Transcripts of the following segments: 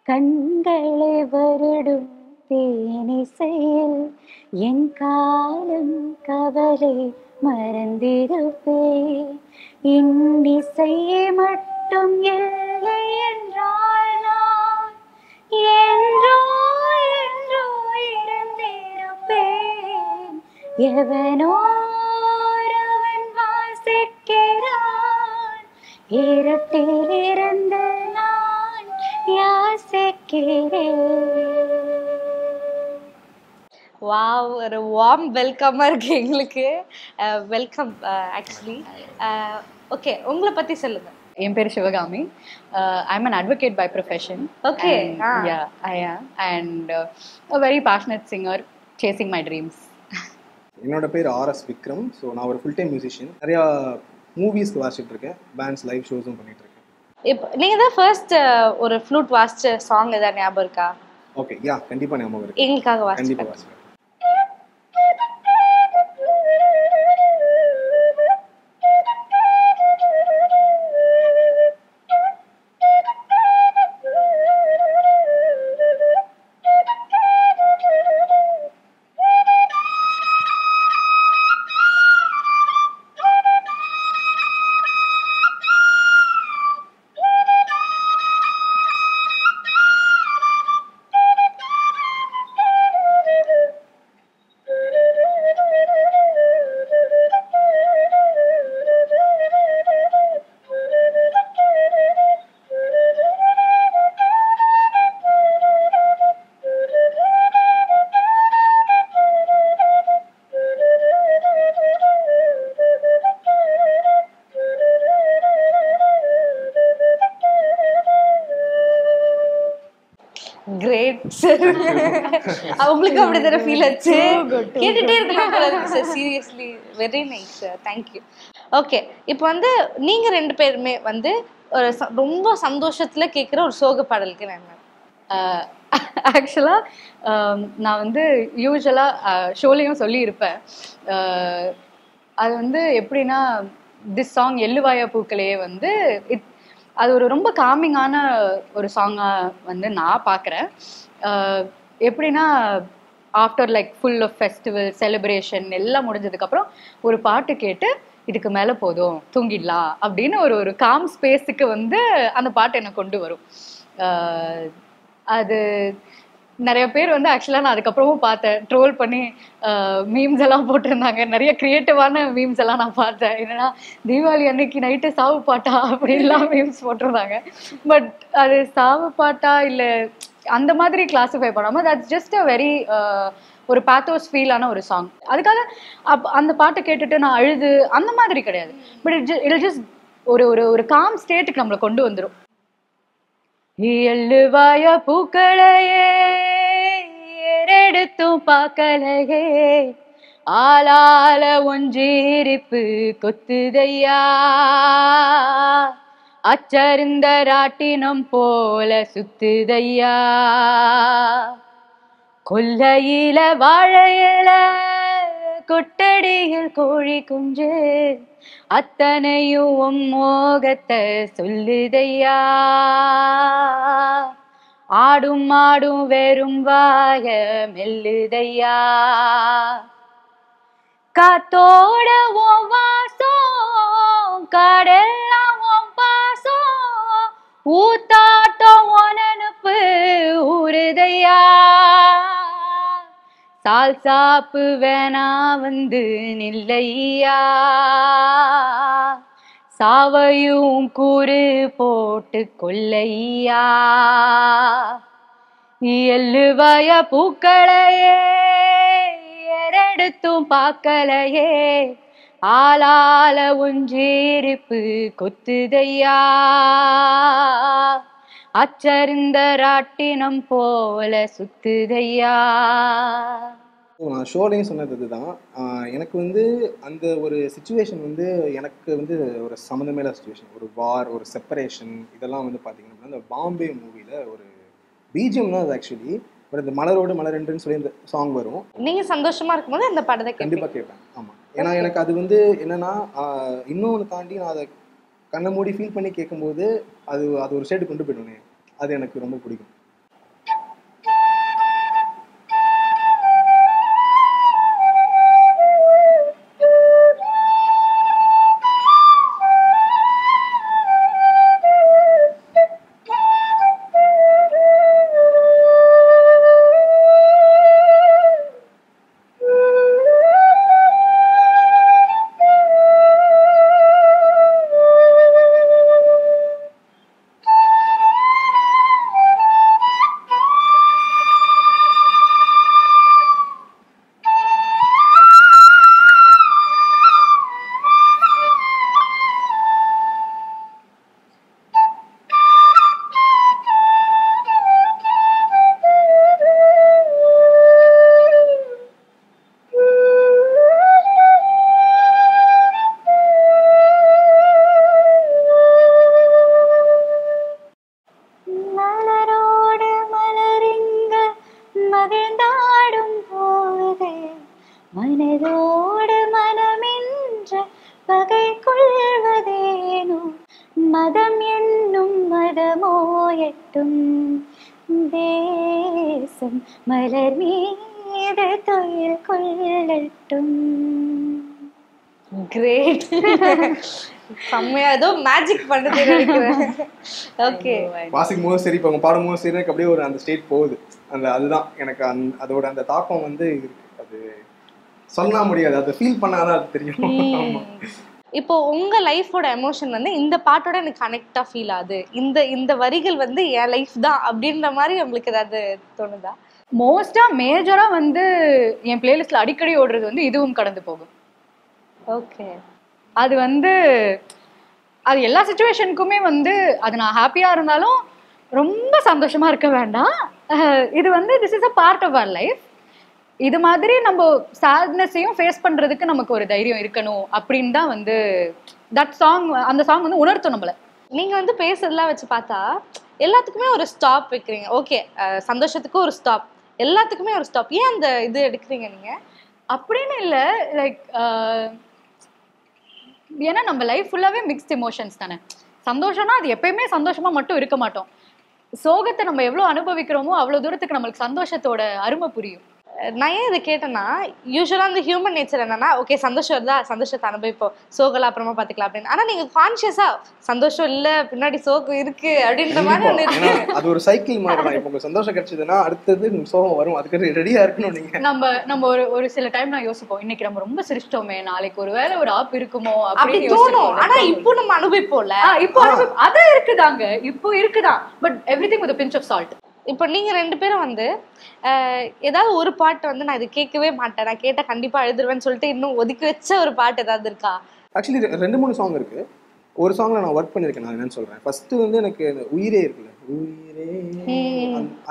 கண்களை வருடும் தேனிசையில் என் காலம் கவலை மறந்திருப்பேன். இன்னிசையை மட்டும் இல்லை என்றால் நான் என்றோ என்றோ இருந்திருப்பேன். எவனோ ஒருவன் வாசிக்கிறான், இருட்டில் இருந்து நான் யாசிக்கிறேன். வாவ், ஒரு வார்ம் வெல்கமாக இருக்கு எங்களுக்கு. Welcome actually. ஓகே, உங்களை பற்றி சொல்லுங்கள். என் பேர் Sivakami. I'm an advocate by profession. Okay. Yeah, I am. And a very passionate singer chasing my dreams. என்னோட பேர் ஆர்எஸ் விக்ரம். ஸோ நான் ஒரு ஃபுல் டைம் மியூசிஷியன். நிறையா மூவிஸ்க்கு வாசிச்சுட்டு இருக்கேன், பேண்ட்ஸ் லைவ் ஷோஸும் பண்ணிட்டு இருக்கேன். இப்போ நீங்கள் தான் ஃபர்ஸ்ட் ஒரு ஃப்ளூட் வாசிச்ச சாங் எதாவது ஞாபகம் இருக்கா? ஓகே, யா, கண்டிப்பாக ஞாபகம் இருக்கு. எங்களுக்காக கண்டிப்பாக வாசிச்சு. வாசிப்பேன். Great sir. அவங்களுக்கு அப்படி தானே ஃபீல் ஆச்சு. கேட்டுட்டே இருக்கலாம் போல இருக்கு sir. Seriously very nice sir, thank you. Okay, இப்போ வந்து நீங்கள் ரெண்டு பேருமே வந்து ஒரு ரொம்ப சந்தோஷத்தில் கேட்குற ஒரு சோக பாடலுக்கு நான் ஆக்சுவலாக நான் வந்து யூஸ்வலாக ஷோலையும் சொல்லியிருப்பேன். அது வந்து எப்படின்னா, திஸ் சாங் எள்ளுவாயா பூக்களையே வந்து அது ஒரு ரொம்ப காமிங்கான ஒரு சாங்காக வந்து நான் பார்க்குறேன். எப்படின்னா, after like full of festival celebration எல்லாம் முடிஞ்சதுக்கப்புறம் ஒரு பாட்டு கேட்டு இதுக்கு மேலே போதும் தூங்கிடலாம் அப்படின்னு ஒரு காம் ஸ்பேஸுக்கு வந்து அந்த பாட்டு என்னை கொண்டு வரும். அது நிறைய பேர் வந்து ஆக்சுவலாக நான் அதுக்கப்புறமும் பார்த்தேன், ட்ரோல் பண்ணி மீம்ஸ் எல்லாம் போட்டிருந்தாங்க. நிறைய க்ரியேட்டிவான மீம்ஸ் எல்லாம் நான் பார்த்தேன். என்னன்னா, தீபாவளி அன்னைக்கு நைட்டு சாவு பாட்டா அப்படின்லாம் மீம்ஸ் போட்டிருந்தாங்க. பட் அது சாவு பாட்டா இல்லை அந்த மாதிரி கிளாஸிஃபை பண்ணாமல், தட்ஸ் ஜஸ்ட் அ வெரி ஒரு பேத்தோஸ் ஃபீலான ஒரு சாங். அதுக்காக அந்த பாட்டை கேட்டுட்டு நான் அழுது அந்த மாதிரி கிடையாது. பட் இட் ஜஸ்ட் ஒரு காம் ஸ்டேட்டுக்கு நம்மளை கொண்டு வந்துடும். எள்ளுவாய பூக்களையே ஏறெடுத்தும் பார்க்கலையே, ஆளால ஒன்றிருப்பு கொத்துதையா, அச்சருந்த ராட்டினம் போல சுத்துதையா, கொல்லையில வாழையில கொட்டடியில் கோழி குஞ்சு, அத்தனையும் உன் மோகத்தை சொல்லுதையா, ஆடும் ஆடும் வெறும் வாய மெல்லுதையா, காத்தோட உன் வாசம் கடெல்லாம் உன் பாசம், ஊத்தாட்டம் உனனுப்பு ஊறுதையா, சால் சாப்பு வேணா வந்து நில்லையா, சாவையும் கூறு போட்டு கொல்லையா, எள்ளுவாய பூக்களையே ஏறெடுத்தும் பார்க்கலையே, ஆளால ஒன்றிருப்பு கொத்துதையா, அச்சருந்த ராட்டினம் போல சுத்துதையா. நான் ஷோலையும் சொன்னது இதுதான். எனக்கு வந்து அந்த ஒரு சுச்சுவேஷன் வந்து எனக்கு வந்து ஒரு சம்மந்தமேல சுச்சுவேஷன், ஒரு வார், ஒரு செப்பரேஷன், இதெல்லாம் வந்து பார்த்தீங்கன்னா அந்த பாம்பே மூவியில் ஒரு பிஜிஎம் தான் அது ஆக்சுவலி. பட் இந்த மலரோடு மலரென்றுன்னு சொல்லி இந்த சாங் வரும். நீங்கள் சந்தோஷமாக இருக்கும்போது அந்த படத்தை கண்டிப்பாக கேட்பேன். ஆமாம், ஏன்னா எனக்கு அது வந்து என்னென்னா, இன்னொன்று தாண்டி நான் அதை கண்ணை மூடி ஃபீல் பண்ணி கேட்கும்போது அது ஒரு ஸ்டேட்டு கொண்டு போய்டுவேன். அது எனக்கு ரொம்ப பிடிக்கும். தோயட்டும் தேசம் மலர் மீது தொழில் கொள்ளட்டும். கிரேட். செம்மையா ஏதோ மேஜிக் பண்ணுது நினைக்கிறேன். ஓகே, வாசிக்கும் போது சரி, இப்போ அவங்க பாடும் போது சரி, எனக்கு அப்படியே ஒரு அந்த ஸ்டேட் போகுது. அதுதான் எனக்கு அதோட அந்த தாக்கம் வந்து இருக்கு. அது சொல்ல முடியாது, அதை ஃபீல் பண்ணாதான் அது தெரியும். இப்போ உங்க லைஃபோட எமோஷன் வந்து இந்த பாட்டோட எனக்கு கனெக்டா ஃபீல் ஆகுது, இந்த வரிகள் வந்து என் லைஃப் தான் அப்படின்ற மாதிரி உங்களுக்கு ஏதாவது தோணுதா? மோஸ்டா மேஜரா வந்து என் பிளேலிஸ்ட்ல அடிக்கடி ஓடுறது வந்து இதுவும் கடந்து போகும். ஓகே, அது வந்து அது எல்லா சிச்சுவேஷனுக்குமே வந்து அது நான் ஹாப்பியா இருந்தாலும் ரொம்ப சந்தோஷமா இருக்க வேண்டாம். இது வந்து this is a part of our life. இது மாதிரி நம்ம சேட்னஸையும் ஃபேஸ் பண்றதுக்கு நமக்கு ஒரு தைரியம் இருக்கணும் அப்படின்னு தான் வந்து தட் சாங், அந்த சாங் வந்து உணர்த்தும் நம்மள. நீங்க வந்து பேசுறதெல்லாம் வச்சு பார்த்தா எல்லாத்துக்குமே ஒரு ஸ்டாப் வைக்கிறீங்க. ஓகே, சந்தோஷத்துக்கு ஒரு ஸ்டாப், எல்லாத்துக்குமே ஒரு ஸ்டாப். ஏன் அந்த இது எடுக்கிறீங்க நீங்க? அப்படின்னு இல்லை, லைக் ஏன்னா நம்ம லைஃப் ஃபுல்லாவே மிக்ஸ்ட் எமோஷன்ஸ் தானே. சந்தோஷம்னா அது எப்பயுமே சந்தோஷமா மட்டும் இருக்க மாட்டோம். சோகத்தை நம்ம எவ்வளவு அனுபவிக்கிறோமோ அவ்வளவு தூரத்துக்கு நம்மளுக்கு சந்தோஷத்தோட அருமை புரியும். நான் ஏன் இதை கேட்டேன்னா, யூஸ்வலா அந்த ஹியூமன் நேச்சர் என்னன்னா, ஓகே சந்தோஷம் இருந்தா சந்தோஷத்தை அனுபவிப்போம், சோகலாம் அப்புறமா பாத்துக்கலாம் அப்படின்னு. ஆனா நீங்க கான்சியஸா சந்தோஷம் இல்ல பின்னாடி சோகம் இருக்கு அப்படின்ற மாதிரி இருக்கு. அது ஒரு சைக்கிள் மாதிரி தான். இப்போ சந்தோஷம் கிடைச்சதுன்னா அடுத்தது சோகம் வரும், அதுக்கு ரெடியா இருக்கணும் நீங்க. நம்ம ஒரு சில டைம் நான் யோசிப்போம், இன்னைக்கு நம்ம ரொம்ப சிரிச்சிட்டோமே, நாளைக்கு ஒரு வேளை ஒரு ஆப் இருக்குமோ அப்படி தோணும். ஆனா இப்போ நம்ம அனுபவிப்போம்ல, இப்போ அது இருக்குதாங்க, இப்போ இருக்குதான். But everything with a pinch of salt. இப்போ நீங்க ரெண்டு பேரும் வந்து ஏதாவது ஒரு பாட்டு வந்து நான் இது கேட்கவே மாட்டேன், நான் கேட்டா கண்டிப்பா அழுதுருவேன்னு சொல்லிட்டு இன்னும் ஒதுக்கி வச்ச ஒரு பாட்டு ஏதாவது இருக்கா? ஆக்சுவலி 2-3 சாங் இருக்கு. ஒரு சாங்ல நான் ஒர்க் பண்ணிருக்கேன். நான் என்னன்னு சொல்றேன். ஃபர்ஸ்ட் வந்து எனக்கு உயிரே இருக்குல்ல, உயிரே,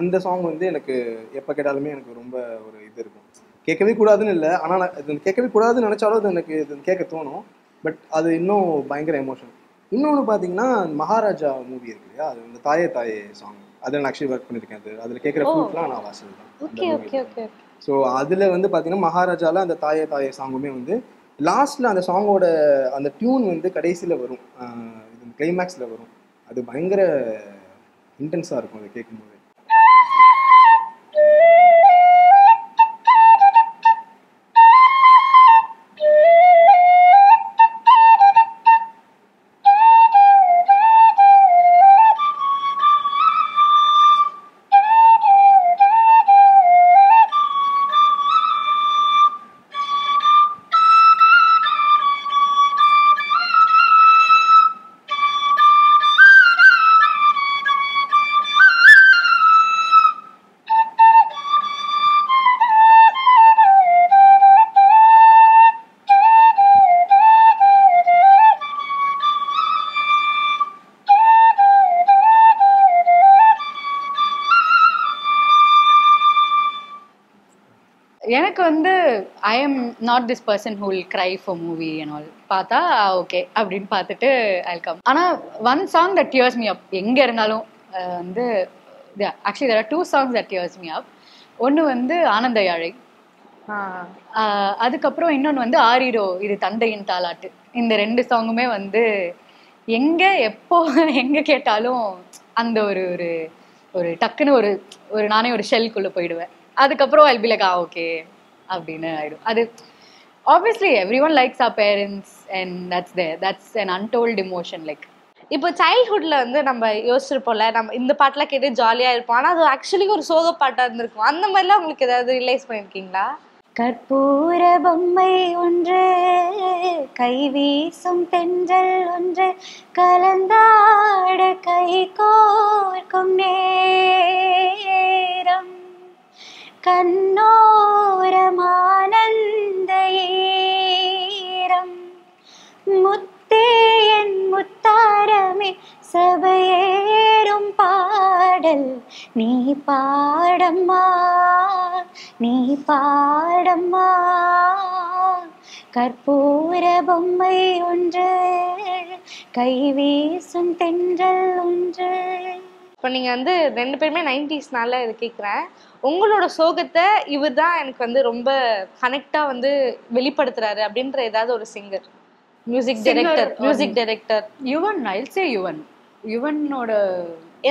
அந்த சாங் வந்து எனக்கு எப்ப கேட்டாலுமே எனக்கு ரொம்ப ஒரு இது இருக்கும். கேட்கவே கூடாதுன்னு இல்லை, ஆனா இது கேட்கவே கூடாதுன்னு நினைச்சாலும் அது எனக்கு இது கேட்க தோணும். பட் அது இன்னும் பயங்கர எமோஷன். இன்னொன்று பார்த்தீங்கன்னா மகாராஜா மூவி இருக்கு இல்லையா, அது வந்து தாயே தாயே சாங், அதில் நான் ஆக்சுவலி ஒர்க் பண்ணியிருக்கேன். அதில் கேட்குற ஃப்ளூட்லாம் நான் வாசிச்சேன். Okay okay okay. ஸோ அதில் வந்து பார்த்தீங்கன்னா மகாராஜாவில் அந்த தாயே தாயே சாங்குமே வந்து லாஸ்ட்டில் அந்த சாங்கோட அந்த டியூன் வந்து கடைசியில் வரும், இது கிளைமேக்ஸில் வரும். அது பயங்கர இன்டென்ஸாக இருக்கும் அதை கேட்கும்போது. எனக்கு வந்து I am not this person who will cry for movie and all. பார்த்தா ஓகே அப்படின்னு பார்த்துட்டு ஐ கம். ஆனால் one song that tears me up எங்கே இருந்தாலும் வந்து actually there are 2 songs that tears me up. ஒன்று வந்து ஆனந்த யாழை, அதுக்கப்புறம் இன்னொன்று வந்து ஆரிரோ இது தந்தையின் தாலாட்டு. இந்த 2 சாங்குமே வந்து எங்கே எப்போ எங்கே கேட்டாலும் அந்த ஒரு ஒரு டக்குன்னு ஒரு நானே ஒரு ஷெல்குள்ளே போயிடுவேன். அதுக்கப்புறம் I'll be like ஓகே அப்படின்னு ஆயிடும். அது obviously everyone likes our parents and that's an untold emotion. like இப்போ சைல்ட்ஹுட்ல வந்து நம்ம யோசிச்சிருப்போம்ல, நம்ம இந்த பாட்டுலாம் கேட்டு ஜாலியா இருப்போம், ஆனா அது ஆக்சுவலி ஒரு சோக பாட்டா இருந்திருக்கும். அந்த மாதிரிலாம் உங்களுக்கு ஏதாவது ரியலைஸ் பண்ணிருக்கீங்களா? கற்பூர பொம்மை ஒன்று, கைவீசும் தென்றல் ஒன்று, கலந்தாட கை கோர்க்கும் நேரம், கண்ணோரமானந்த ஈரம், முத்தே என் முத்தாரமே சபையேறும் பாடல் நீ பாடம்மா, நீ பாடம்மா. கற்பூர பொம்மை ஒன்று, கைவீசும் தென்றல் ஒன்று. இப்போ நீங்க வந்து 2 பேருமே 90s இது கேட்குறேன். உங்களோட சோகத்தை இவர் தான் எனக்கு வந்து ரொம்ப கனெக்டா வந்து வெளிப்படுத்துறாரு அப்படின்ற ஏதாவது ஒரு singer, music director Yuvan. I'll say யுவனோட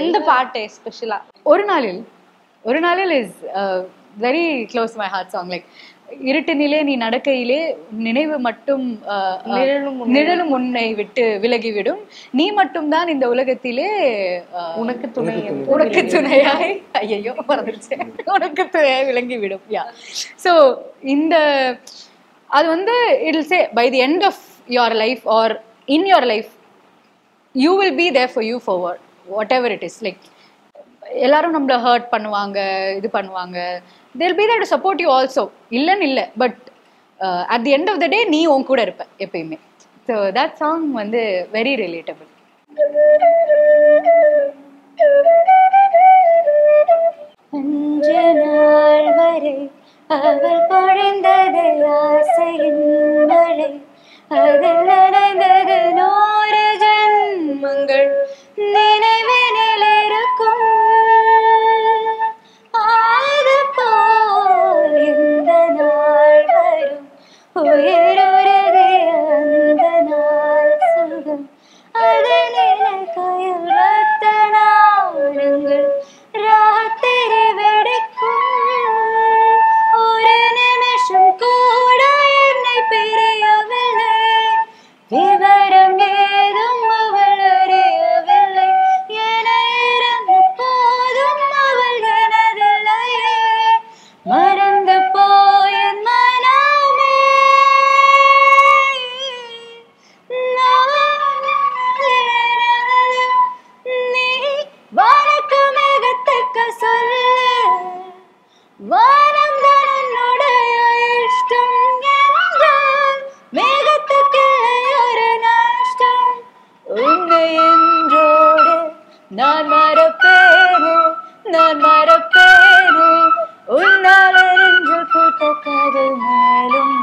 எந்த பாட்டு எஸ்பெஷலா? ஒரு நாளில் is very close my heart song. Like இருட்டினிலே நீ நடக்கையிலே நினைவு மட்டும் நிழலும் உன்னை விட்டு விலகிவிடும், நீ மட்டும் தான் இந்த உலகத்திலே உனக்கு துணையாய் ஐயோ மறந்துருச்சு உனக்கு துணையாய் விளங்கிவிடும். யா ஸோ இந்த அது வந்து it will say by the end of your life or in your life you will be there for you for whatever it is. Like எல்லாரும் நம்மள ஹர்ட் பண்ணுவாங்க, இது பண்ணுவாங்க, they'll be there to support you also, இல்லன்னு இல்லை, but at the end of the day நீ உன் கூட இருப்ப எப்பயுமே. ஸோ that song வந்து வெரி relatable. அஞ்சு நாள் வரை அவள் பொழிந்தது ஆசையின் மழை, அதில் நடந்தது 100 ஜென்மங்கள் நினைவினில் இருக்கும். அது போல் இந்த நாள் வரும், உயிருறதே அந்த நாள் சுகம், அது நினைக்கையில் ரத்த நாளங்கள் ராத்திரி வெடிக்கும். ஒரு நிமிஷம் கூட என்னை பிரியவில்லை, விவரம் ஏதும் அவள் அறியவில்லை, என இறந்து போதும் அவள் எனதில்லையே, மறந்து போய் மனமே நீ வானக்கு மிகத்தக்க சொல்லு, வானம் தான் உன்னுடைய இஷ்டம் என்றால் மிகத்துக்கு ஒரு நஷ்டம். உன்னை என்றோடு நான் மறப்பேனே, உன்னால் நெஞ்சில் பூத்த காதல் மேலும்